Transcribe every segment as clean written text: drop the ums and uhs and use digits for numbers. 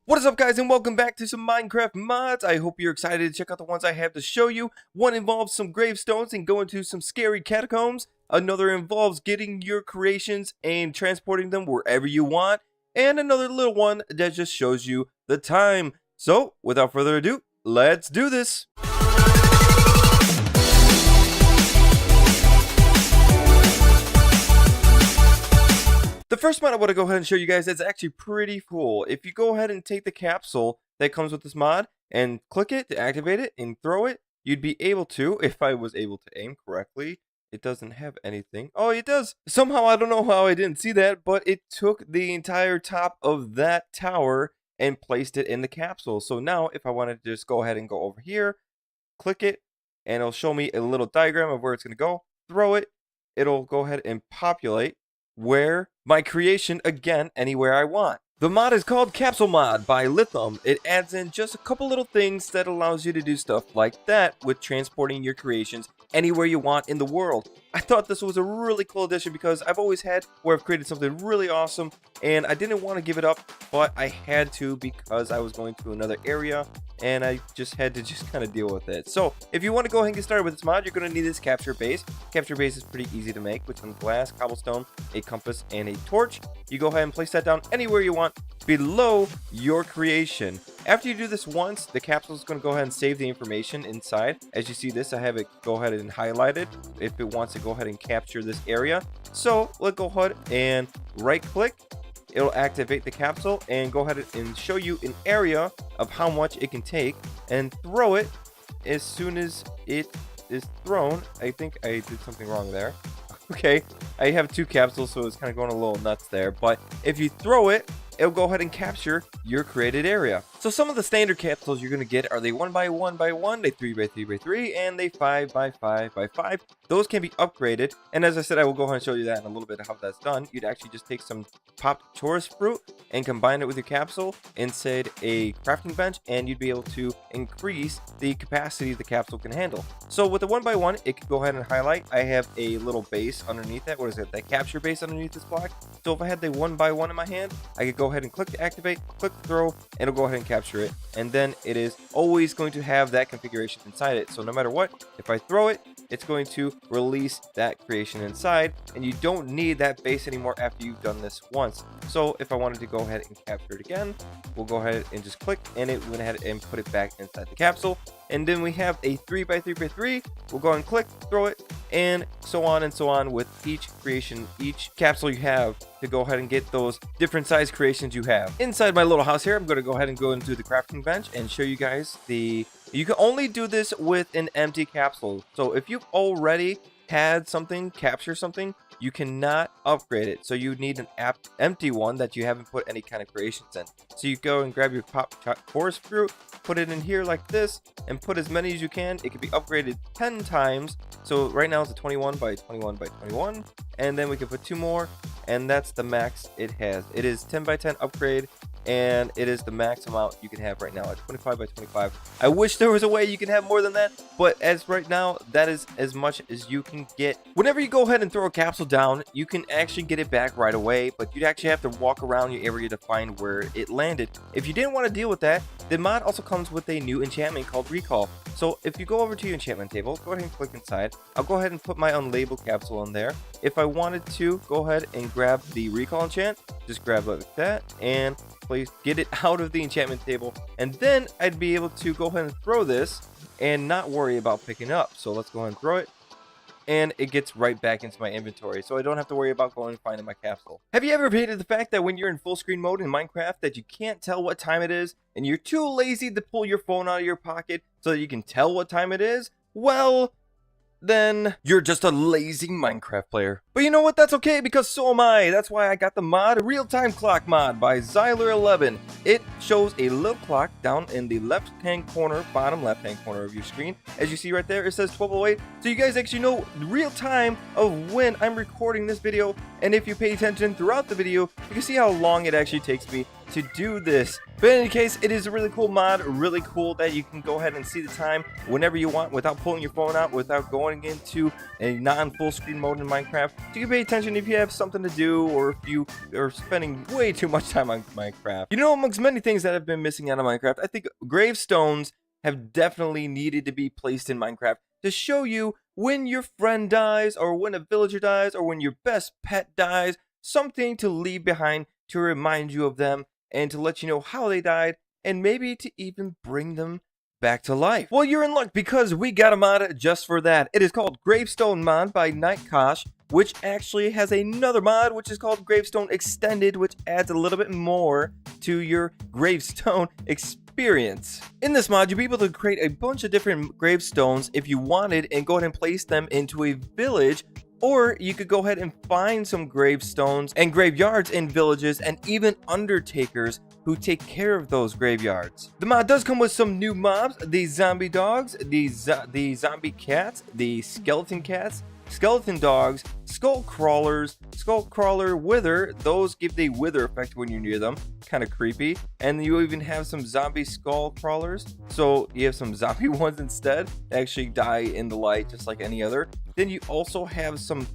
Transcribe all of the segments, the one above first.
What is up, guys, and welcome back to some Minecraft mods. I hope you're excited to check out the ones I have to show you. One involves some gravestones and going to some scary catacombs. Another involves getting your creations and transporting them wherever you want. And another little one that just shows you the time. So, without further ado, let's do this. The first mod I want to go ahead and show you guys is actually pretty cool. If you go ahead and take the capsule that comes with this mod and click it to activate it and throw it, you'd be able to, if I was able to aim correctly. It doesn't have anything. Oh, it does. Somehow, I don't know how I didn't see that, but it took the entire top of that tower and placed it in the capsule. So now, if I wanted to just go ahead and go over here, click it, and it'll show me a little diagram of where it's going to go. Throw it. It'll go ahead and populate where my creation, again, anywhere I want. The mod is called Capsule Mod by Lithium. It adds in just a couple little things that allows you to do stuff like that with transporting your creations anywhere you want in the world. I thought this was a really cool addition because I've always had where I've created something really awesome and I didn't want to give it up, but I had to because I was going to another area and I just had to kind of deal with it. So if you want to go ahead and get started with this mod, you're going to need this capture base. Capture base is pretty easy to make, which is glass, cobblestone, a compass, and a torch. You go ahead and place that down anywhere you want below your creation. After you do this once, the capsule is going to go ahead and save the information inside. As you see this, I have it go ahead and highlighted if it wants to go ahead and capture this area. So let's go ahead and right click. It'll activate the capsule and go ahead and show you an area of how much it can take and throw it as soon as it is thrown. I think I did something wrong there. Okay, I have two capsules, so it's kind of going a little nuts there. But if you throw it, it'll go ahead and capture your created area. So some of the standard capsules you're going to get are they 1x1x1, they 3x3x3, and they 5x5x5. Those can be upgraded, and as I said, I will go ahead and show you that in a little bit of how that's done. You'd actually just take some popped chorus fruit and combine it with your capsule inside a crafting bench, and you'd be able to increase the capacity the capsule can handle. So with the 1x1, it can go ahead and highlight. I have a little base underneath that. What is it? That capture base underneath this block. So if I had the 1x1 in my hand, I could go ahead and click to activate, click throw, and it'll go ahead and capture it. And then it is always going to have that configuration inside it. So no matter what, if I throw it, it's going to release that creation inside, and you don't need that base anymore after you've done this once. So if I wanted to go ahead and capture it again, we'll go ahead and just click, and it went ahead and put it back inside the capsule. And then we have a 3x3x3. We'll go ahead and click, throw it, and so on with each creation, each capsule you have to go ahead and get those different size creations you have. Inside my little house here, I'm going to go ahead and go into the crafting bench and show you guys you can only do this with an empty capsule. So if you've already had something, capture something, you cannot upgrade it. So you need an empty one that you haven't put any kind of creations in. So you go and grab your pop chorus fruit, put it in here like this, and put as many as you can. It can be upgraded 10 times. So right now it's a 21x21x21, and then we can put two more, and that's the max it has. It is 10x10 upgrade, and it is the max amount you can have right now at 25x25. I wish there was a way you can have more than that, but as right now, that is as much as you can get. Whenever you go ahead and throw a capsule down, you can actually get it back right away, but you'd actually have to walk around your area to find where it landed. If you didn't want to deal with that, the mod also comes with a new enchantment called Recall. So if you go over to your enchantment table, go ahead and click inside. I'll go ahead and put my unlabeled capsule in there. If I wanted to, go ahead and grab the Recall enchant, just grab it like that, and get it out of the enchantment table, and then I'd be able to go ahead and throw this and not worry about picking up. So let's go ahead and throw it, and it gets right back into my inventory, so I don't have to worry about going and finding my capsule. Have you ever hated the fact that when you're in full screen mode in Minecraft that you can't tell what time it is, and you're too lazy to pull your phone out of your pocket so that you can tell what time it is? Well, then you're just a lazy Minecraft player. But you know what? That's okay, because so am I. That's why I got the mod Real-Time Clock Mod by Xyler11. It shows a little clock down in the left-hand corner, bottom left-hand corner of your screen. As you see right there, it says 12:08. So you guys actually know real time of when I'm recording this video. And if you pay attention throughout the video, you can see how long it actually takes me to do this. But in any case, it is a really cool mod, really cool that you can go ahead and see the time whenever you want without pulling your phone out, without going into a non-full screen mode in Minecraft. So you can pay attention if you have something to do or if you are spending way too much time on Minecraft. You know, amongst many things that have been missing out of Minecraft, I think gravestones have definitely needed to be placed in Minecraft to show you when your friend dies or when a villager dies or when your best pet dies, something to leave behind to remind you of them and to let you know how they died and maybe to even bring them back to life. Well, you're in luck because we got a mod just for that. It is called Gravestone Mod by Nightkosh, which actually has another mod which is called Gravestone Extended, which adds a little bit more to your gravestone experience. In this mod, you'll be able to create a bunch of different gravestones if you wanted and go ahead and place them into a village, or you could go ahead and find some gravestones and graveyards in villages and even undertakers who take care of those graveyards. The mod does come with some new mobs: the zombie dogs, the zombie cats, the skeleton cats, skeleton dogs, skull crawlers, skull crawler wither. Those give the wither effect when you're near them, kind of creepy. And you even have some zombie skull crawlers, so you have some zombie ones instead, they actually die in the light just like any other. Then you also have some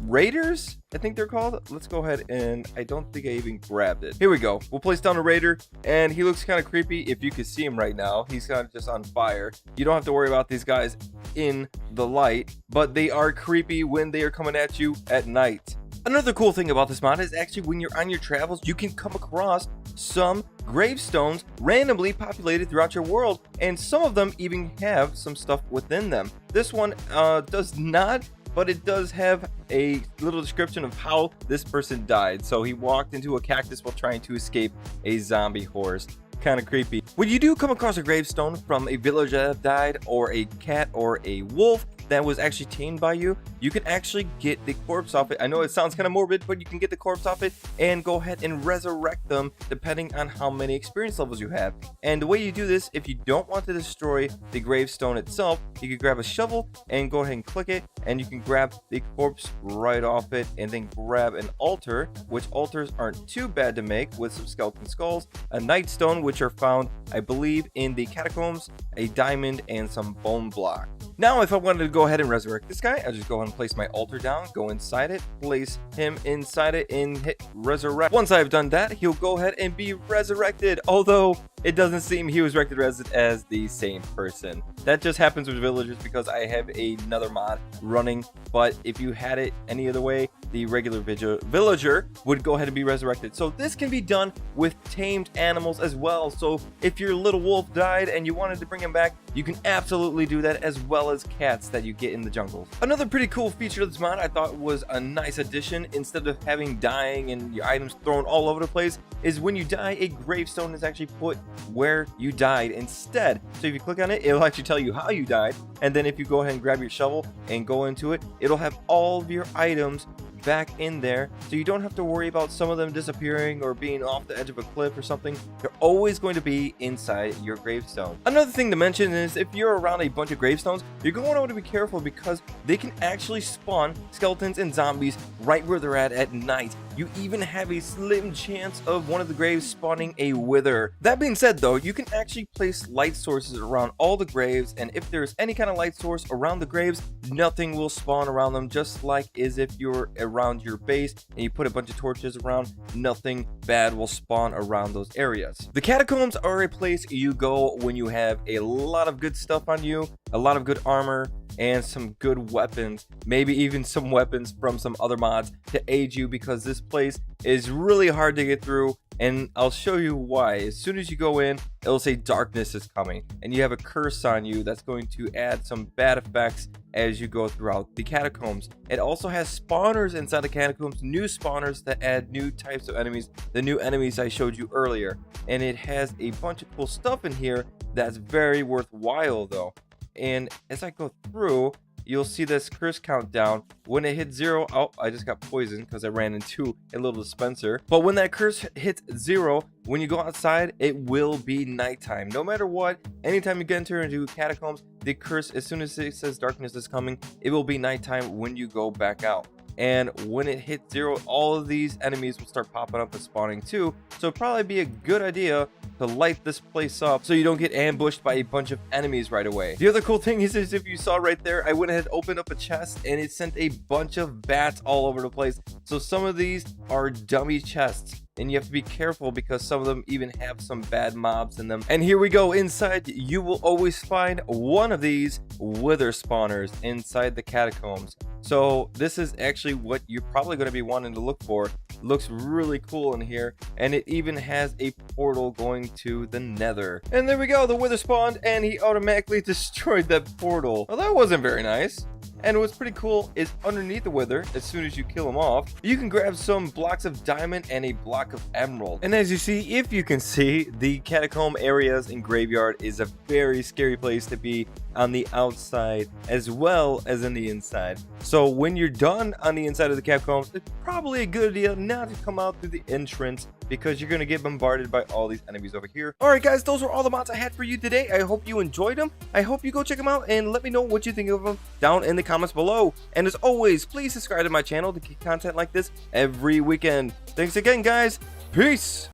raiders, I think they're called. Let's go ahead and I don't think I even grabbed it. Here we go. We'll place down a raider, and he looks kind of creepy. If you could see him right now, he's kind of just on fire. You don't have to worry about these guys in the light, but they are creepy when they are coming at you at night. Another cool thing about this mod is actually when you're on your travels, you can come across some gravestones randomly populated throughout your world, and some of them even have some stuff within them. This one does not, but it does have a little description of how this person died. So he walked into a cactus while trying to escape a zombie horse. Kind of creepy. When you do come across a gravestone from a villager that died, or a cat or a wolf that was actually tamed by you, you can actually get the corpse off it. I know it sounds kind of morbid, but you can get the corpse off it and go ahead and resurrect them depending on how many experience levels you have. And the way you do this, if you don't want to destroy the gravestone itself, you can grab a shovel and go ahead and click it, and you can grab the corpse right off it, and then grab an altar, which altars aren't too bad to make, with some skeleton skulls, a nightstone, which are found, I believe, in the catacombs, a diamond, and some bone block. Now, if I wanted to go ahead and resurrect this guy, I just go ahead and place my altar down, go inside it, place him inside it, and hit resurrect. Once I've done that, he'll go ahead and be resurrected, although it doesn't seem he was resurrected as the same person. That just happens with villagers because I have another mod running, but if you had it any other way, the regular villager would go ahead and be resurrected. So this can be done with tamed animals as well. So if your little wolf died and you wanted to bring him back, you can absolutely do that, as well as cats that you get in the jungles. Another pretty cool feature of this mod I thought was a nice addition, instead of having dying and your items thrown all over the place, is when you die, a gravestone is actually put where you died instead. So if you click on it, it'll actually tell you how you died, and then if you go ahead and grab your shovel and go into it, it'll have all of your items back in there, so you don't have to worry about some of them disappearing or being off the edge of a cliff or something. They're always going to be inside your gravestone. Another thing to mention is if you're around a bunch of gravestones, you're going to want to be careful because they can actually spawn skeletons and zombies right where they're at night. You even have a slim chance of one of the graves spawning a wither. That being said though, you can actually place light sources around all the graves, and if there's any kind of light source around the graves, nothing will spawn around them, just like as if you're around your base and you put a bunch of torches around, nothing bad will spawn around those areas. The catacombs are a place you go when you have a lot of good stuff on you, a lot of good armor, and some good weapons, maybe even some weapons from some other mods to aid you, because this place is really hard to get through, and I'll show you why. As soon as you go in, it'll say darkness is coming, and you have a curse on you that's going to add some bad effects as you go throughout the catacombs. It also has spawners inside the catacombs, new spawners that add new types of enemies, the new enemies I showed you earlier, and it has a bunch of cool stuff in here that's very worthwhile though. And as I go through, you'll see this curse countdown. When it hits 0, oh, I just got poisoned because I ran into a little dispenser. But when that curse hits 0, when you go outside, it will be nighttime. No matter what, anytime you enter into catacombs, the curse, as soon as it says darkness is coming, it will be nighttime when you go back out. and when it hits 0, all of these enemies will start popping up and spawning too. So it'd probably be a good idea to light this place up so you don't get ambushed by a bunch of enemies right away. The other cool thing is if you saw right there, I went ahead and opened up a chest and it sent a bunch of bats all over the place. So some of these are dummy chests, and you have to be careful because some of them even have some bad mobs in them. And here we go. Inside, you will always find one of these wither spawners inside the catacombs. So this is actually what you're probably going to be wanting to look for. It looks really cool in here, and it even has a portal going to the nether. And there we go, the wither spawned and he automatically destroyed that portal. Well, that wasn't very nice. And what's pretty cool is underneath the wither, as soon as you kill him off, you can grab some blocks of diamond and a block of emerald. And as you see, if you can see, the catacomb areas and graveyard is a very scary place to be on the outside as well as in the inside. So when you're done on the inside of the catacombs, it's probably a good idea not to come out through the entrance because you're going to get bombarded by all these enemies over here. Alright guys, those were all the mods I had for you today. I hope you enjoyed them. I hope you go check them out and let me know what you think of them down in the comments below. And as always, please subscribe to my channel to get content like this every weekend. Thanks again guys. Peace!